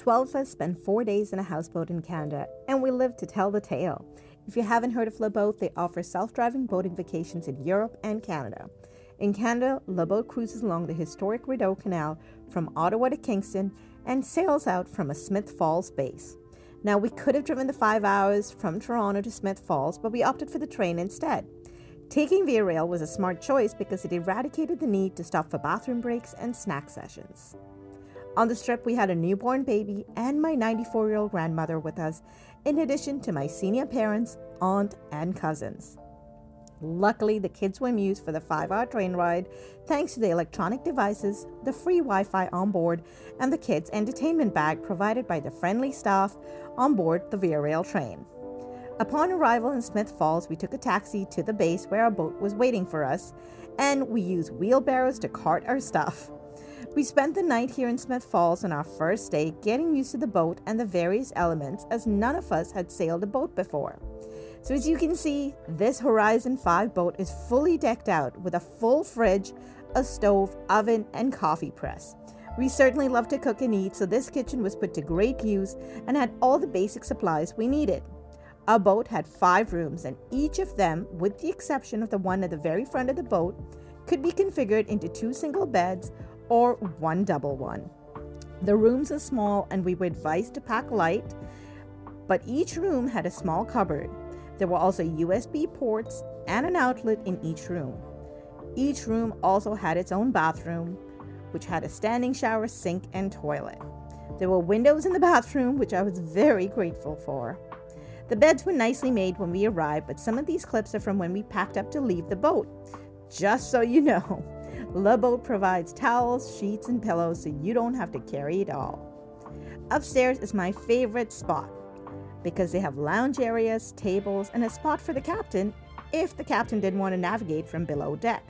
12 of us spent 4 days in a houseboat in Canada, and we lived to tell the tale. If you haven't heard of Le Boat, they offer self-driving boating vacations in Europe and Canada. In Canada, Le Boat cruises along the historic Rideau Canal from Ottawa to Kingston and sails out from a Smith Falls base. Now, we could have driven the 5 hours from Toronto to Smith Falls, but we opted for the train instead. Taking Via Rail was a smart choice because it eradicated the need to stop for bathroom breaks and snack sessions. On this trip, we had a newborn baby and my 94-year-old grandmother with us, in addition to my senior parents, aunt, and cousins. Luckily, the kids were amused for the 5-hour train ride thanks to the electronic devices, the free Wi-Fi on board, and the kids' entertainment bag provided by the friendly staff on board the Via Rail train. Upon arrival in Smith Falls, we took a taxi to the base where our boat was waiting for us, and we used wheelbarrows to cart our stuff. We spent the night here in Smith Falls on our first day, getting used to the boat and the various elements, as none of us had sailed a boat before. So as you can see, this Horizon 5 boat is fully decked out with a full fridge, a stove, oven, and coffee press. We certainly love to cook and eat, so this kitchen was put to great use and had all the basic supplies we needed. Our boat had 5 rooms, and each of them, with the exception of the one at the very front of the boat, could be configured into 2 single beds or 1 double one. The rooms are small and we were advised to pack light, but each room had a small cupboard. There were also USB ports and an outlet in each room. Each room also had its own bathroom, which had a standing shower, sink, and toilet. There were windows in the bathroom, which I was very grateful for. The beds were nicely made when we arrived, but some of these clips are from when we packed up to leave the boat. Just so you know, Le Boat provides towels, sheets, and pillows so you don't have to carry it all. Upstairs is my favorite spot because they have lounge areas, tables, and a spot for the captain if the captain didn't want to navigate from below deck.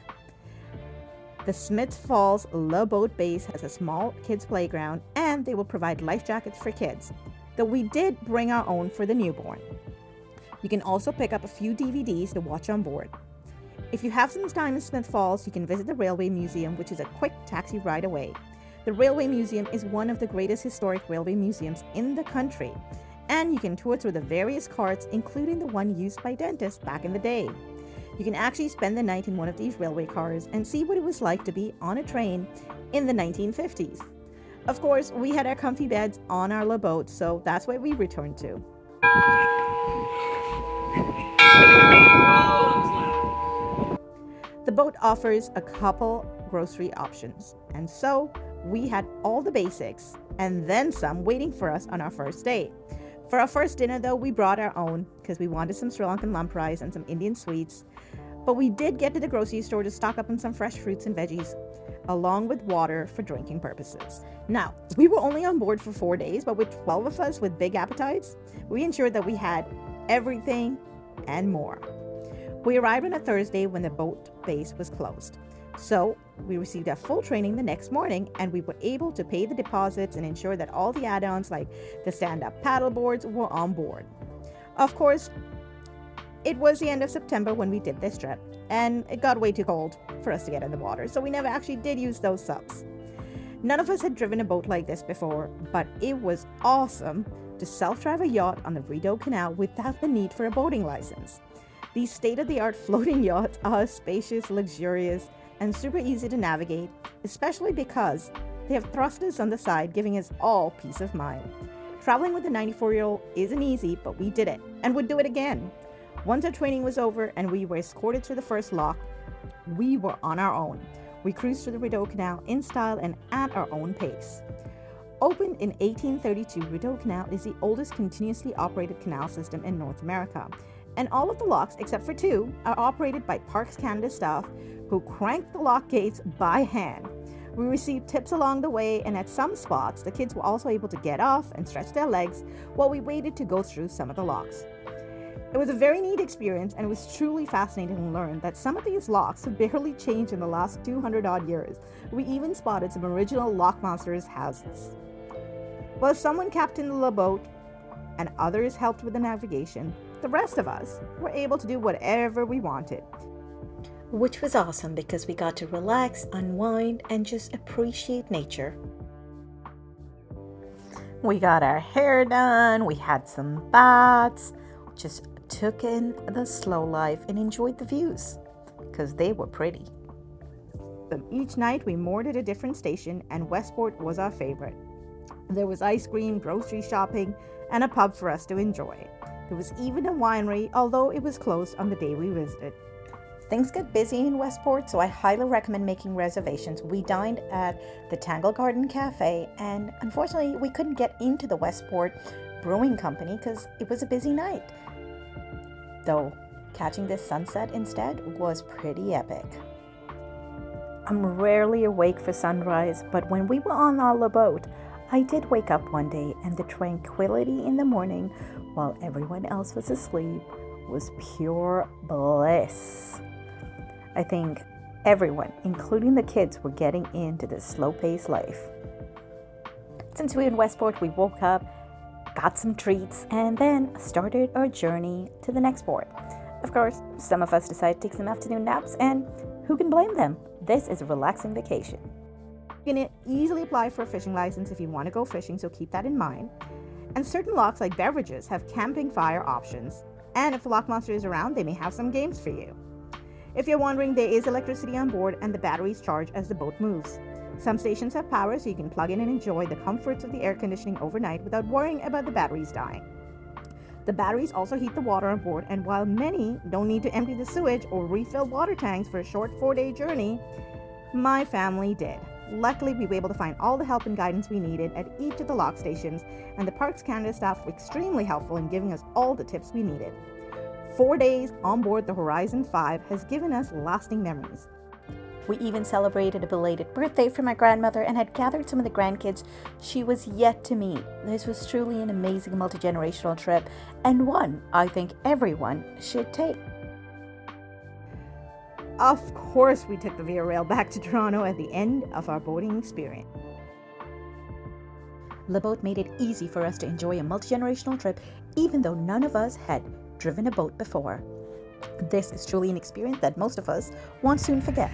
The Smith Falls Le Boat base has a small kids playground, and they will provide life jackets for kids, though we did bring our own for the newborn. You can also pick up a few DVDs to watch on board. If you have some time in Smith Falls, you can visit the Railway Museum, which is a quick taxi ride away. The Railway Museum is one of the greatest historic railway museums in the country, and you can tour through the various carts, including the one used by dentists back in the day. You can actually spend the night in one of these railway cars and see what it was like to be on a train in the 1950s. Of course, we had our comfy beds on our Le Boat, so that's where we returned to. The boat offers a couple grocery options, and so we had all the basics and then some waiting for us on our first day. For our first dinner, though, we brought our own because we wanted some Sri Lankan lump rice and some Indian sweets, but we did get to the grocery store to stock up on some fresh fruits and veggies, along with water for drinking purposes. Now, we were only on board for 4 days, but with 12 of us with big appetites, we ensured that we had everything and more. We arrived on a Thursday when the boat base was closed. So we received our full training the next morning, and we were able to pay the deposits and ensure that all the add-ons like the stand-up paddle boards were on board. Of course, it was the end of September when we did this trip, and it got way too cold for us to get in the water, so we never actually did use those subs. None of us had driven a boat like this before, but it was awesome to self-drive a yacht on the Rideau Canal without the need for a boating license. These state-of-the-art floating yachts are spacious, luxurious, and super easy to navigate, especially because they have thrusters on the side, giving us all peace of mind. Traveling with a 94-year-old isn't easy, but we did it, and would do it again. Once our training was over and we were escorted to the first lock, we were on our own. We cruised through the Rideau Canal in style and at our own pace. Opened in 1832, Rideau Canal is the oldest continuously operated canal system in North America, and all of the locks, except for 2, are operated by Parks Canada staff who crank the lock gates by hand. We received tips along the way, and at some spots, the kids were also able to get off and stretch their legs while we waited to go through some of the locks. It was a very neat experience, and it was truly fascinating to learn that some of these locks have barely changed in the last 200-odd years. We even spotted some original Lockmonsters houses. While someone captained the boat and others helped with the navigation, the rest of us were able to do whatever we wanted. Which was awesome because we got to relax, unwind, and just appreciate nature. We got our hair done, we had some baths, just took in the slow life and enjoyed the views because they were pretty. Each night we moored at a different station, and Westport was our favorite. There was ice cream, grocery shopping, and a pub for us to enjoy. There was even a winery, although it was closed on the day we visited. Things get busy in Westport, so I highly recommend making reservations. We dined at the Tangle Garden Cafe, and unfortunately we couldn't get into the Westport Brewing Company because it was a busy night. Though catching this sunset instead was pretty epic. I'm rarely awake for sunrise, but when we were on our boat, I did wake up one day, and the tranquility in the morning while everyone else was asleep was pure bliss. I think everyone, including the kids, were getting into this slow-paced life. Since we were in Westport, we woke up, got some treats, and then started our journey to the next port. Of course, some of us decided to take some afternoon naps, and who can blame them? This is a relaxing vacation. You can easily apply for a fishing license if you want to go fishing, so keep that in mind. And certain locks, like beverages, have camping fire options. And if the lock monster is around, they may have some games for you. If you're wondering, there is electricity on board, and the batteries charge as the boat moves. Some stations have power, so you can plug in and enjoy the comforts of the air conditioning overnight without worrying about the batteries dying. The batteries also heat the water on board, and while many don't need to empty the sewage or refill water tanks for a short 4-day journey, my family did. Luckily, we were able to find all the help and guidance we needed at each of the lock stations, and the Parks Canada staff were extremely helpful in giving us all the tips we needed. 4 days on board the Horizon 5 has given us lasting memories. We even celebrated a belated birthday for my grandmother and had gathered some of the grandkids she was yet to meet. This was truly an amazing multi-generational trip, and one I think everyone should take. Of course, we took the Via Rail back to Toronto at the end of our boating experience. The boat made it easy for us to enjoy a multi-generational trip, even though none of us had driven a boat before. This is truly an experience that most of us won't soon forget.